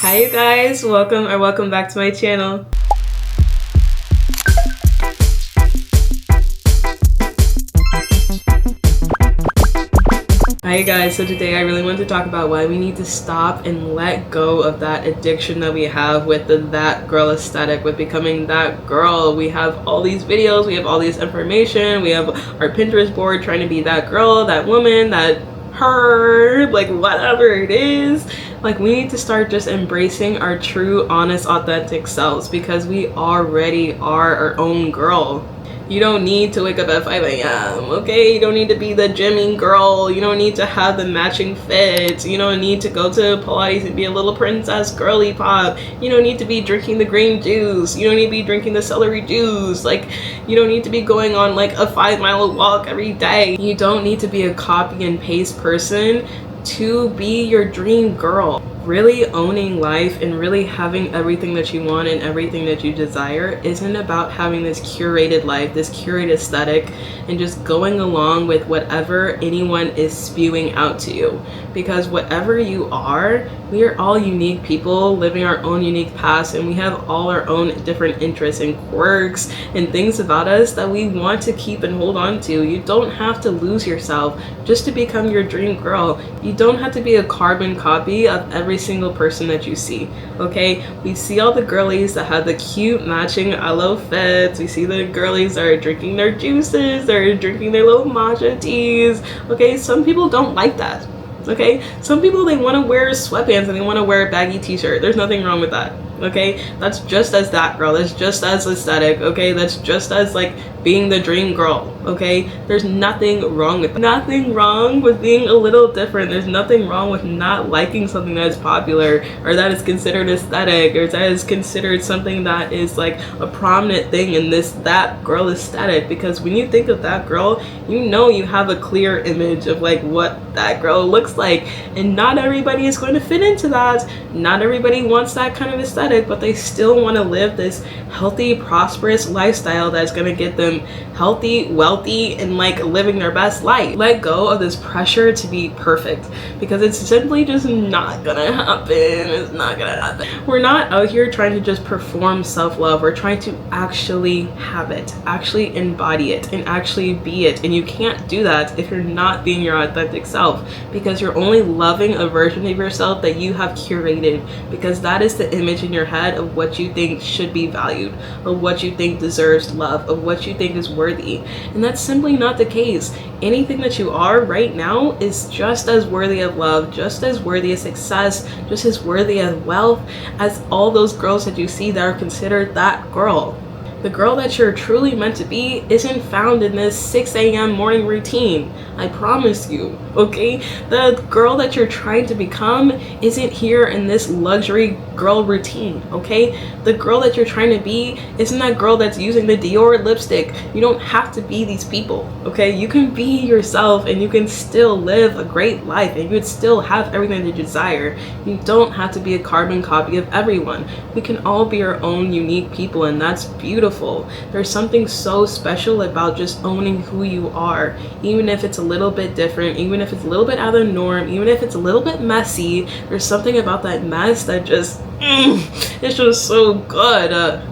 Hi you guys, welcome back to my channel. Hi guys, so today I really want to talk about why we need to stop and let go of that addiction that we have with that girl aesthetic, with becoming that girl. We have all these videos, we have all this information, we have our Pinterest board trying to be that girl, that woman, that her, like whatever it is. Like, we need to start just embracing our true, honest, authentic selves, because we already are our own girl. You don't need to wake up at 5 a.m., okay? You don't need to be the gymming girl. You don't need to have the matching fits. You don't need to go to Pilates and be a little princess girly pop. You don't need to be drinking the green juice. You don't need to be drinking the celery juice. Like, you don't need to be going on like a 5-mile walk every day. You don't need to be a copy and paste person to be your dream girl. Really owning life and really having everything that you want and everything that you desire isn't about having this curated life, this curated aesthetic, and just going along with whatever anyone is spewing out to you. Because whatever you are, we are all unique people living our own unique paths, and we have all our own different interests and quirks and things about us that we want to keep and hold on to. You don't have to lose yourself just to become your dream girl. You don't have to be a carbon copy of every single person that you see, okay? We see all the girlies that have the cute matching aloe fits. We see the girlies that are drinking their juices, they're drinking their little matcha teas, okay? Some people don't like that, okay? Some people, they want to wear sweatpants and they want to wear a baggy t-shirt. There's nothing wrong with that, okay? That's just as that girl. That's just as aesthetic, okay? That's just as like being the dream girl, okay? There's nothing wrong with that. Nothing wrong with being a little different. There's nothing wrong with not liking something that is popular or that is considered aesthetic or that is considered something that is like a prominent thing in that girl aesthetic. Because when you think of that girl, you know you have a clear image of like what that girl looks like, and not everybody is going to fit into that. Not everybody wants that kind of aesthetic, but they still want to live this healthy, prosperous lifestyle that's going to get them healthy, wealthy, and like living their best life. Let go of this pressure to be perfect, because it's simply just not gonna happen. It's not gonna happen. We're not out here trying to just perform self-love. We're trying to actually have it, actually embody it, and actually be it. And you can't do that if you're not being your authentic self, because you're only loving a version of yourself that you have curated, because that is the image in your head of what you think should be valued, of what you think deserves love, of what you think is worthy. And that's simply not the case. Anything that you are right now is just as worthy of love, just as worthy of success, just as worthy of wealth as all those girls that you see that are considered that girl. The girl that you're truly meant to be isn't found in this 6 a.m. morning routine. I promise you, okay? The girl that you're trying to become isn't here in this luxury girl routine, okay? The girl that you're trying to be isn't that girl that's using the Dior lipstick. You don't have to be these people, okay? You can be yourself and you can still live a great life and you would still have everything that you desire. You don't have to be a carbon copy of everyone. We can all be our own unique people, and that's beautiful. There's something so special about just owning who you are, even if it's a little bit different, even if it's a little bit out of the norm, even if it's a little bit messy. There's something about that mess that just it's just so good.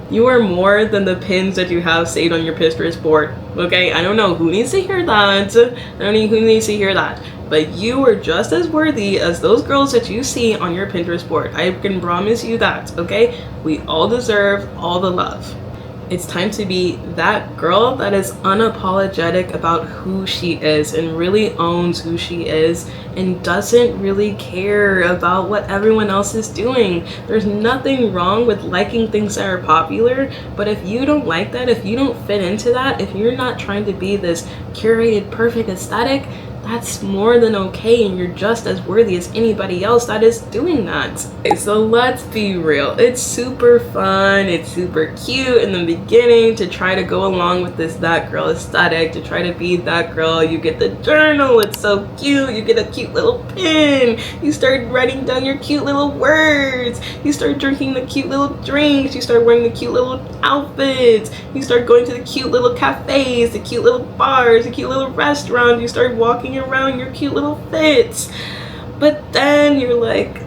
You are more than the pins that you have saved on your Pinterest board, okay? I don't know who needs to hear that. I don't know who needs to hear that. But you are just as worthy as those girls that you see on your Pinterest board. I can promise you that, okay? We all deserve all the love. It's time to be that girl that is unapologetic about who she is and really owns who she is and doesn't really care about what everyone else is doing. There's nothing wrong with liking things that are popular, but if you don't like that, if you don't fit into that, if you're not trying to be this curated, perfect aesthetic, that's more than okay, and you're just as worthy as anybody else that is doing that. Okay, so let's be real. It's super fun, it's super cute in the beginning to try to go along with this that girl aesthetic, to try to be that girl. You get the journal, it's so cute. You get a cute little pin. You start writing down your cute little words. You start drinking the cute little drinks. You start wearing the cute little outfits. You start going to the cute little cafes, the cute little bars, the cute little restaurants. You start walking around your cute little fits. But then you're like,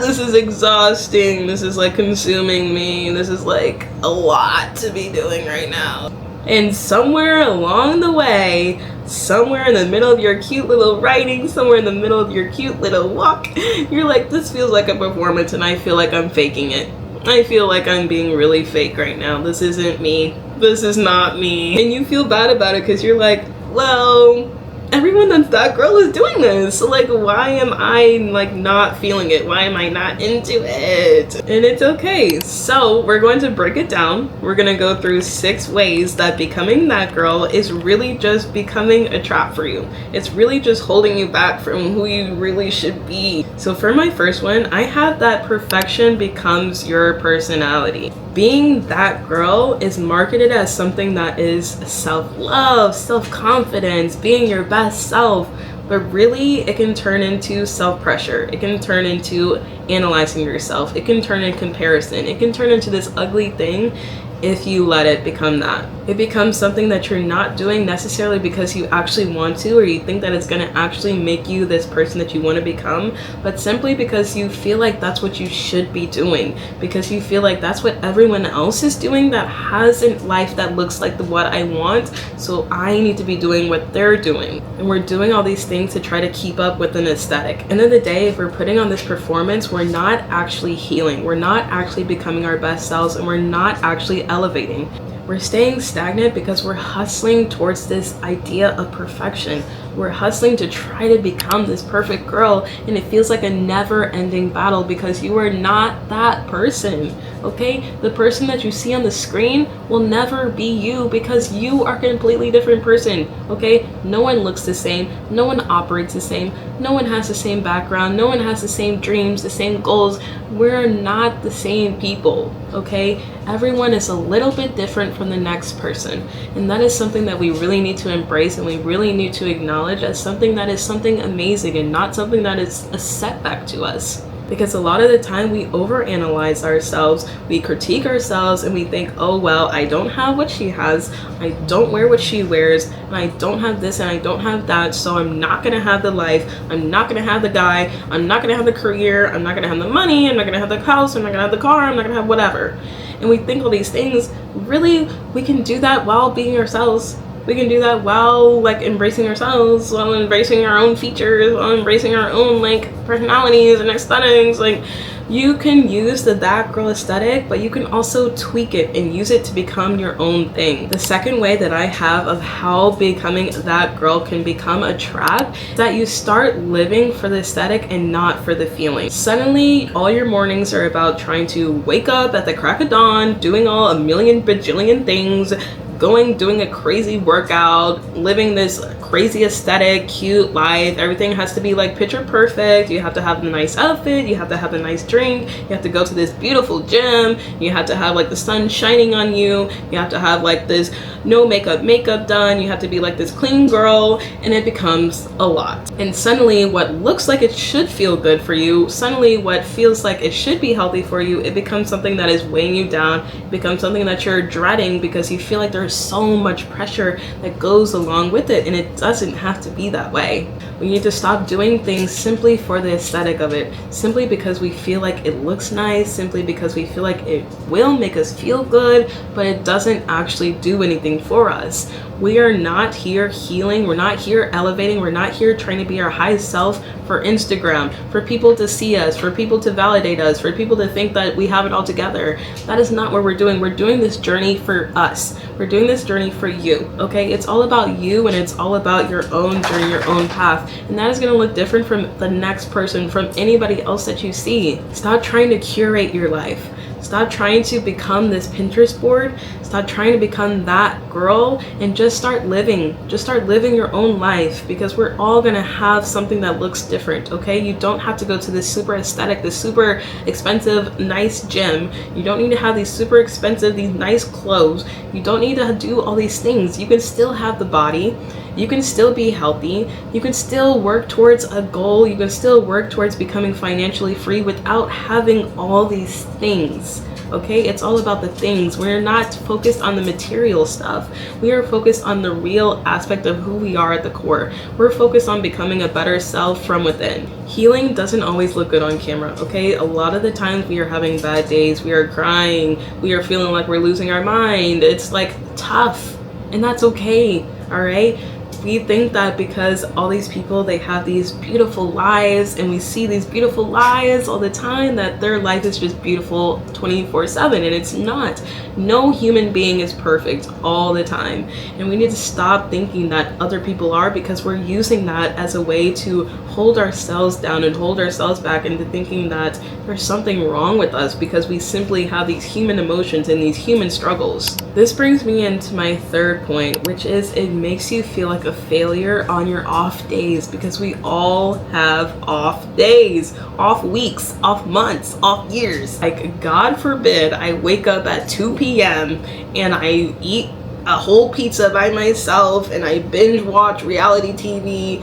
this is exhausting. This is like consuming me. This is like a lot to be doing right now. And somewhere along the way, somewhere in the middle of your cute little writing, somewhere in the middle of your cute little walk, you're like, this feels like a performance and I feel like I'm faking it. I feel like I'm being really fake right now. This isn't me. This is not me. And you feel bad about it because you're like, well, everyone that's that girl is doing this. So like, why am I like not feeling it? Why am I not into it? And it's okay. So we're going to break it down. We're gonna go through 6 ways that becoming that girl is really just becoming a trap for you. It's really just holding you back from who you really should be. So for my first one, I have that perfection becomes your personality. Being that girl is marketed as something that is self-love, self-confidence, being your best self, but really it can turn into self-pressure. It can turn into analyzing yourself. It can turn in comparison. It can turn into this ugly thing if you let it become that. It becomes something that you're not doing necessarily because you actually want to, or you think that it's going to actually make you this person that you want to become, but simply because you feel like that's what you should be doing, because you feel like that's what everyone else is doing that has a life that looks like what I want, so I need to be doing what they're doing. And we're doing all these things to try to keep up with an aesthetic. End of the day, if we're putting on this performance, we're not actually healing. We're not actually becoming our best selves, and we're not actually elevating. We're staying stagnant because we're hustling towards this idea of perfection. We're hustling to try to become this perfect girl, and it feels like a never-ending battle because you are not that person, okay? The person that you see on the screen will never be you because you are a completely different person, okay? No one looks the same. No one operates the same. No one has the same background. No one has the same dreams, the same goals. We're not the same people, okay? Everyone is a little bit different from the next person, and that is something that we really need to embrace, and we really need to acknowledge as something that is something amazing and not something that is a setback to us. Because a lot of the time we overanalyze ourselves, we critique ourselves, and we think, oh well, I don't have what she has, I don't wear what she wears, and I don't have this and I don't have that, so I'm not gonna have the life, I'm not gonna have the guy, I'm not gonna have the career, I'm not gonna have the money, I'm not gonna have the house, I'm not gonna have the car, I'm not gonna have whatever. And we think all these things. Really, we can do that while being ourselves. We can do that while like embracing ourselves, while embracing our own features, while embracing our own like personalities and aesthetics. Like, you can use the that girl aesthetic, but you can also tweak it and use it to become your own thing. The second way that I have of how becoming that girl can become a trap is that you start living for the aesthetic and not for the feeling. Suddenly, all your mornings are about trying to wake up at the crack of dawn, doing all a million bajillion things, doing a crazy workout, living this crazy aesthetic, cute life. Everything has to be like picture perfect. You have to have a nice outfit, you have to have a nice drink, you have to go to this beautiful gym, you have to have like the sun shining on you, you have to have like this no makeup done, you have to be like this clean girl, and it becomes a lot. And suddenly what looks like it should feel good for you, suddenly what feels like it should be healthy for you, it becomes something that is weighing you down. It becomes something that you're dreading because you feel like there's so much pressure that goes along with it, and it doesn't have to be that way. We need to stop doing things simply for the aesthetic of it, simply because we feel like it looks nice, simply because we feel like it will make us feel good, but it doesn't actually do anything for us. We are not here healing, we're not here elevating, we're not here trying to be our highest self for Instagram, for people to see us, for people to validate us, for people to think that we have it all together. That is not what we're doing. We're doing this journey for us. We're doing this journey for you, okay? It's all about you, and it's all about your own journey, your own path. And that is gonna look different from the next person, from anybody else that you see. Stop trying to curate your life. Stop trying to become this Pinterest board. Stop trying to become that girl, and just start living. Just start living your own life, because we're all gonna have something that looks different, okay? You don't have to go to this super aesthetic, this super expensive, nice gym. You don't need to have these super expensive, these nice clothes. You don't need to do all these things. You can still have the body. You can still be healthy. You can still work towards a goal. You can still work towards becoming financially free without having all these things. Okay, it's all about the things. We're not focused on the material stuff. We are focused on the real aspect of who we are at the core. We're focused on becoming a better self from within. Healing doesn't always look good on camera, okay? A lot of the times we are having bad days, we are crying, we are feeling like we're losing our mind. It's like tough, and that's okay, all right? We think that because all these people, they have these beautiful lives, and we see these beautiful lives all the time, that their life is just beautiful 24/7, and it's not. No human being is perfect all the time, and we need to stop thinking that other people are, because we're using that as a way to hold ourselves down and hold ourselves back into thinking that there's something wrong with us because we simply have these human emotions and these human struggles. This brings me into my third point, which is it makes you feel like a failure on your off days, because we all have off days, off weeks, off months, off years. Like, God forbid I wake up at 2 p.m. and I eat a whole pizza by myself and I binge watch reality TV,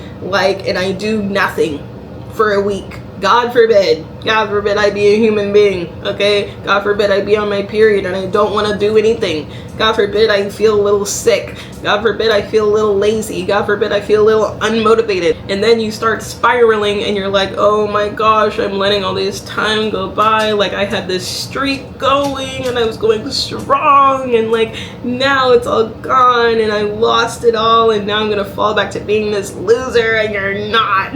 and I do nothing for a week. God forbid I be a human being, okay? God forbid I be on my period and I don't want to do anything. God forbid I feel a little sick. God forbid I feel a little lazy. God forbid I feel a little unmotivated. And then you start spiraling and you're like, oh my gosh, I'm letting all this time go by. Like, I had this streak going and I was going strong, and now it's all gone and I lost it all, and now I'm gonna fall back to being this loser, and you're not.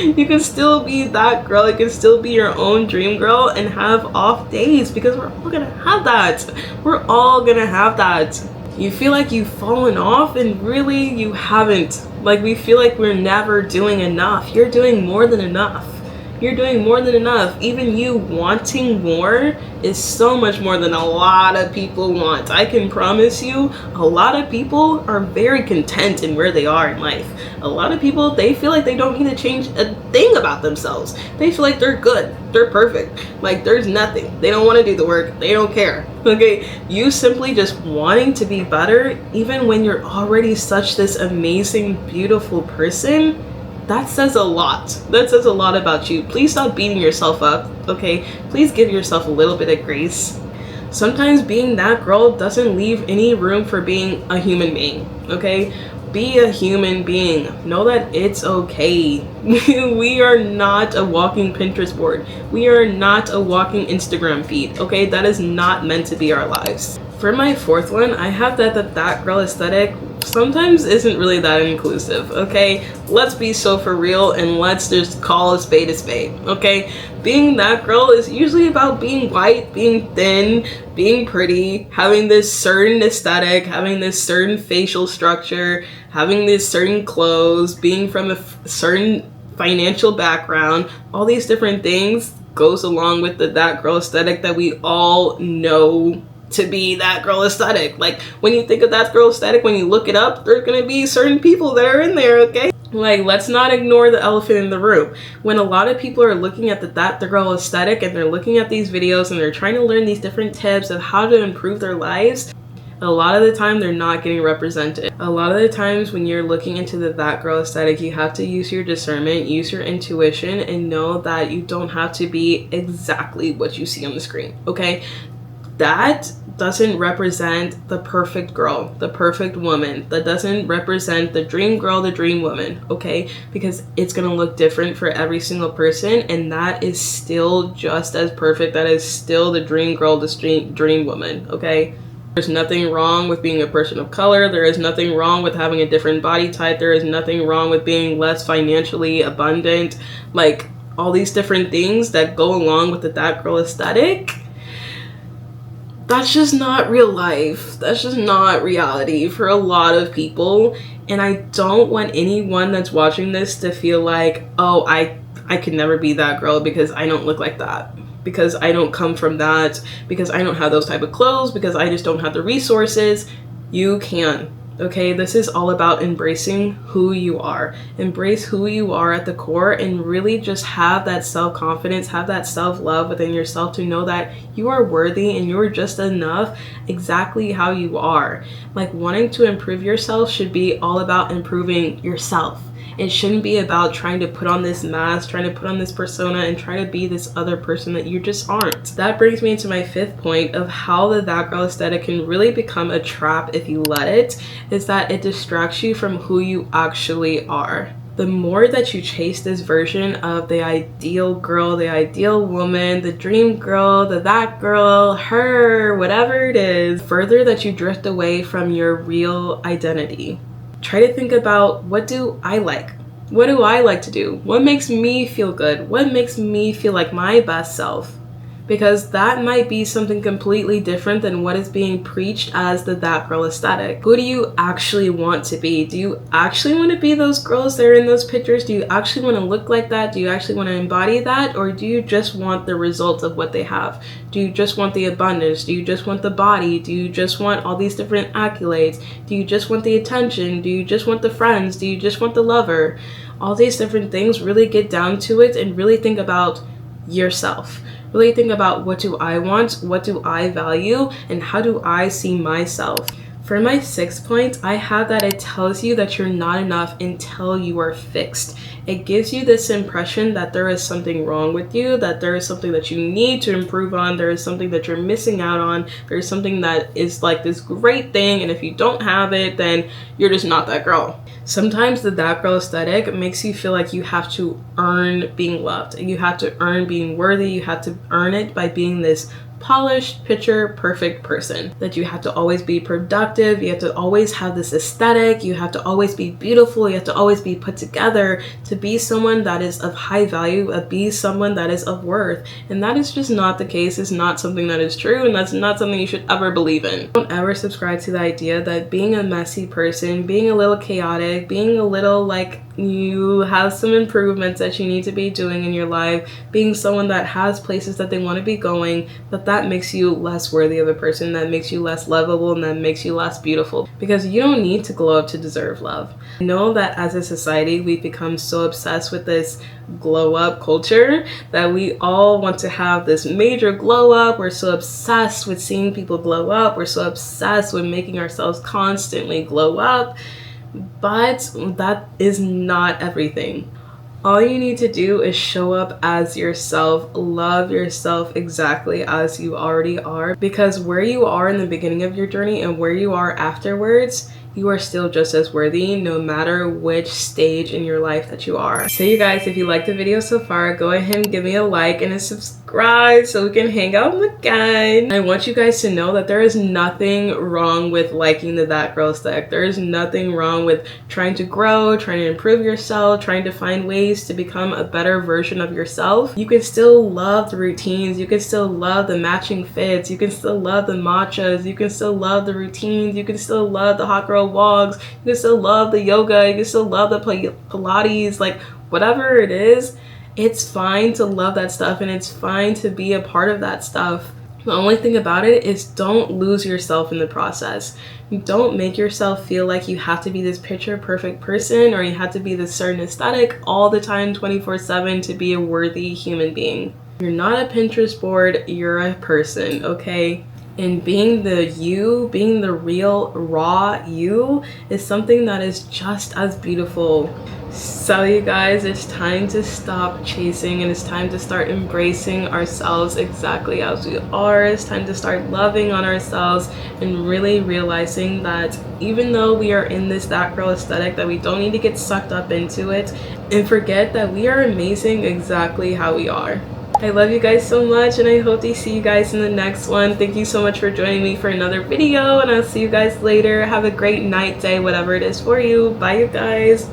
You can still be that girl. You can still be your own dream girl and have off days, because we're all gonna have that. We're all gonna have that. You feel like you've fallen off, and really you haven't. We feel like we're never doing enough. You're doing more than enough. You're doing more than enough. Even you wanting more is so much more than a lot of people want. I can promise you, a lot of people are very content in where they are in life. A lot of people, they feel like they don't need to change a thing about themselves. They feel like they're good. They're perfect. There's nothing. They don't want to do the work. They don't care. Okay, you simply just wanting to be better, even when you're already such this amazing, beautiful person, that says a lot. That says a lot about you. Please stop beating yourself up, okay? Please give yourself a little bit of grace. Sometimes being that girl doesn't leave any room for being a human being, okay? Be a human being. Know that it's okay. We are not a walking Pinterest board. We are not a walking Instagram feed, okay? That is not meant to be our lives. For my fourth one, I have that girl aesthetic sometimes isn't really that inclusive, okay? Let's be so for real, and let's just call a spade, okay? Being that girl is usually about being white, being thin, being pretty, having this certain aesthetic, having this certain facial structure, having this certain clothes, being from a certain financial background. All these different things goes along with that girl aesthetic that we all know to be that girl aesthetic. When you think of that girl aesthetic, when you look it up, there's gonna be certain people that are in there, okay? Let's not ignore the elephant in the room. When a lot of people are looking at the girl aesthetic, and they're looking at these videos and they're trying to learn these different tips of how to improve their lives, a lot of the time they're not getting represented. A lot of the times when you're looking into that girl aesthetic, you have to use your discernment, use your intuition, and know that you don't have to be exactly what you see on the screen, okay? That doesn't represent the perfect girl, the perfect woman. That doesn't represent the dream girl, the dream woman, okay? Because it's gonna look different for every single person, and that is still just as perfect. That is still the dream girl, the dream woman, okay? There's nothing wrong with being a person of color. There is nothing wrong with having a different body type. There is nothing wrong with being less financially abundant. All these different things that go along with that girl aesthetic. That's just not real life. That's just not reality for a lot of people. And I don't want anyone that's watching this to feel like, oh, I could never be that girl because I don't look like that, because I don't come from that, because I don't have those type of clothes, because I just don't have the resources. You can. Okay, this is all about embracing who you are. Embrace who you are at the core and really just have that self-confidence, have that self-love within yourself to know that you are worthy and you're just enough exactly how you are. Like, wanting to improve yourself should be all about improving yourself. It shouldn't be about trying to put on this mask, trying to put on this persona, and try to be this other person that you just aren't. That brings me into my 5th point of how the that girl aesthetic can really become a trap if you let it, is that it distracts you from who you actually are. The more that you chase this version of the ideal girl, the ideal woman, the dream girl, the that girl, her, whatever it is, further that you drift away from your real identity. Try to think about, what do I like? What do I like to do? What makes me feel good? What makes me feel like my best self? Because that might be something completely different than what is being preached as the that girl aesthetic. Who do you actually want to be? Do you actually want to be those girls that are in those pictures? Do you actually want to look like that? Do you actually want to embody that? Or do you just want the results of what they have? Do you just want the abundance? Do you just want the body? Do you just want all these different accolades? Do you just want the attention? Do you just want the friends? Do you just want the lover? All these different things. Really get down to it and really think about yourself. Really think about, what do I want? What do I value? And how do I see myself? For my 6th point, I have that it tells you that you're not enough until you are fixed. It gives you this impression that there is something wrong with you, that there is something that you need to improve on, there is something that you're missing out on, there's something that is like this great thing, and if you don't have it, then you're just not that girl. Sometimes the that girl aesthetic makes you feel like you have to earn being loved. You have to earn being worthy. You have to earn it by being this polished, picture perfect person. That you have to always be productive. You have to always have this aesthetic. You have to always be beautiful. You have to always be put together to be someone that is of high value, be someone that is of worth. And that is just not the case. It's not something that is true, and that's not something you should ever believe in. Don't ever subscribe to the idea that being a messy person, being a little chaotic, being a little like you have some improvements that you need to be doing in your life, being someone that has places that they want to be going, that makes you less worthy of a person, that makes you less lovable, and that makes you less beautiful. Because you don't need to glow up to deserve love. I know that as a society, we've become so obsessed with this glow up culture that we all want to have this major glow up. We're so obsessed with seeing people glow up. We're so obsessed with making ourselves constantly glow up. But that is not everything. All you need to do is show up as yourself, love yourself exactly as you already are, because where you are in the beginning of your journey and where you are afterwards, you are still just as worthy no matter which stage in your life that you are. So you guys, if you liked the video so far, go ahead and give me a like and a subscribe so we can hang out again. I want you guys to know that there is nothing wrong with liking the that girl aesthetic. There is nothing wrong with trying to grow, trying to improve yourself, trying to find ways to become a better version of yourself. You can still love the routines. You can still love the matching fits. You can still love the matchas. You can still love the routines. You can still love the hot girl walks. You can still love the yoga. You can still love the Pilates, like whatever it is. It's fine to love that stuff, and it's fine to be a part of that stuff. The only thing about it is, don't lose yourself in the process. Don't make yourself feel like you have to be this picture perfect person, or you have to be this certain aesthetic all the time 24/7 to be a worthy human being. You're not a Pinterest board, you're a person, okay? And being the you, being the real, raw you, is something that is just as beautiful. So you guys, it's time to stop chasing, and it's time to start embracing ourselves exactly as we are. It's time to start loving on ourselves and really realizing that even though we are in this that girl aesthetic, that we don't need to get sucked up into it and forget that we are amazing exactly how we are. I love you guys so much, and I hope to see you guys in the next one. Thank you so much for joining me for another video, and I'll see you guys later. Have a great night, day, whatever it is for you. Bye, you guys.